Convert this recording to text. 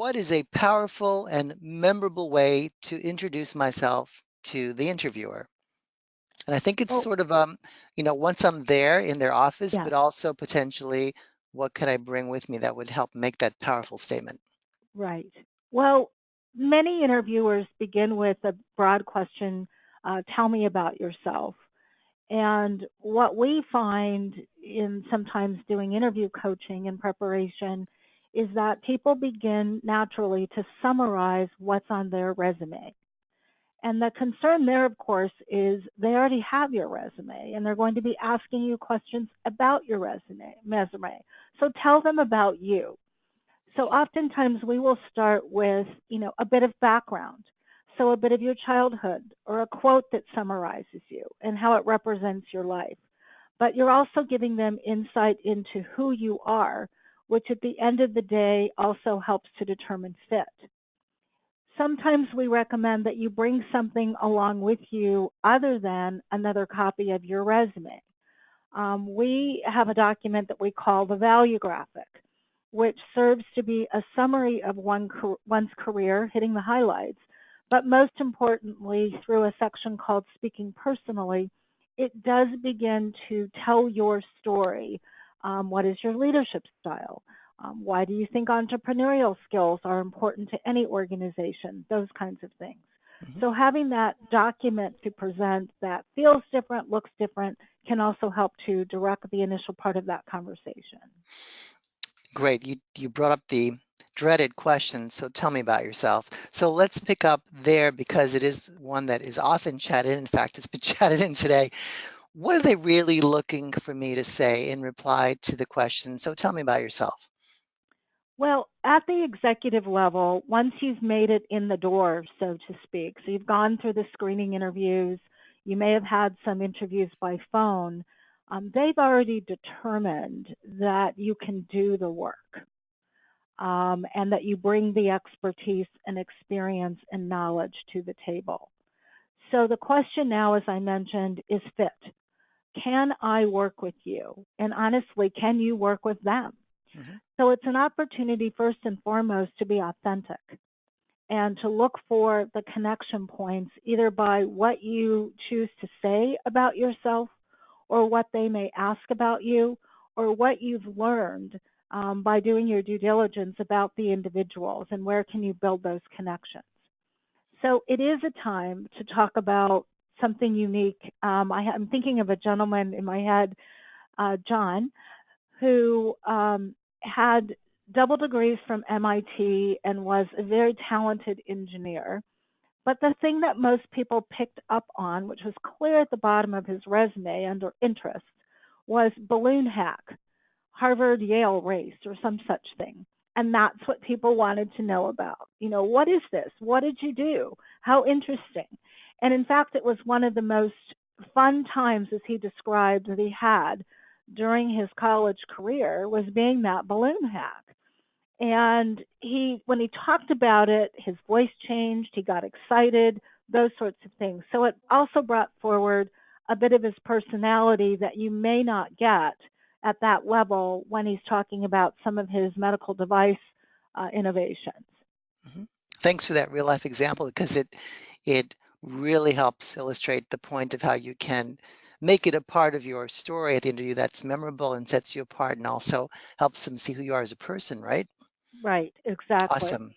what is a powerful and memorable way to introduce myself to the interviewer? And I think it's Oh, sort of, once I'm there in their office, yeah, but also potentially what could I bring with me that would help make that powerful statement? right. Well, many interviewers begin with a broad question, tell me about yourself. And what we find in sometimes doing interview coaching and preparation is that people begin naturally to summarize what's on their resume. And the concern there, of course, is they already have your resume and they're going to be asking you questions about your resume. So tell them about you. So oftentimes we will start with, a bit of background. So a bit of your childhood or a quote that summarizes you and how it represents your life. But you're also giving them insight into who you are, which at the end of the day also helps to determine fit. Sometimes we recommend that you bring something along with you other than another copy of your resume. We have a document that we call the value graphic, which serves to be a summary of one's career, hitting the highlights, but most importantly, through a section called Speaking Personally, it does begin to tell your story. What is your leadership style? Why do you think entrepreneurial skills are important to any organization? Those kinds of things. Mhm. So having that document to present that feels different, looks different, can also help to direct the initial part of that conversation. Great. You brought up the dreaded question, so tell me about yourself. So let's pick up there because it is one that is often chatted. In fact, it's been chatted in today. What are they really looking for me to say in reply to the question? So tell me about yourself. Well, at the executive level, once you've made it in the door, so to speak, so you've gone through the screening interviews, you may have had some interviews by phone, they've already determined that you can do the work, and that you bring the expertise and experience and knowledge to the table. So the question now, as I mentioned, is fit. Can I work with you? And honestly, can you work with them? Mhm. So it's an opportunity, first and foremost, to be authentic and to look for the connection points, either by what you choose to say about yourself, or what they may ask about you, or what you've learned by doing your due diligence about the individuals, and where can you build those connections. So it is a time to talk about something unique. I'm thinking of a gentleman in my head, John, who had double degrees from MIT and was a very talented engineer. But the thing that most people picked up on, which was clear at the bottom of his resume under interests, was balloon hack, Harvard Yale race, or some such thing. And that's what people wanted to know about. What is this? What did you do? How interesting. And in fact, it was one of the most fun times, as he described, that he had during his college career was being that balloon hack. And when he talked about it, his voice changed, he got excited, those sorts of things. So it also brought forward a bit of his personality that you may not get at that level when he's talking about some of his medical device innovations. Mhm. Thanks for that real life example because it really helps illustrate the point of how you can make it a part of your story at the interview that's memorable and sets you apart and also helps them see who you are as a person, right? Right, exactly. Awesome.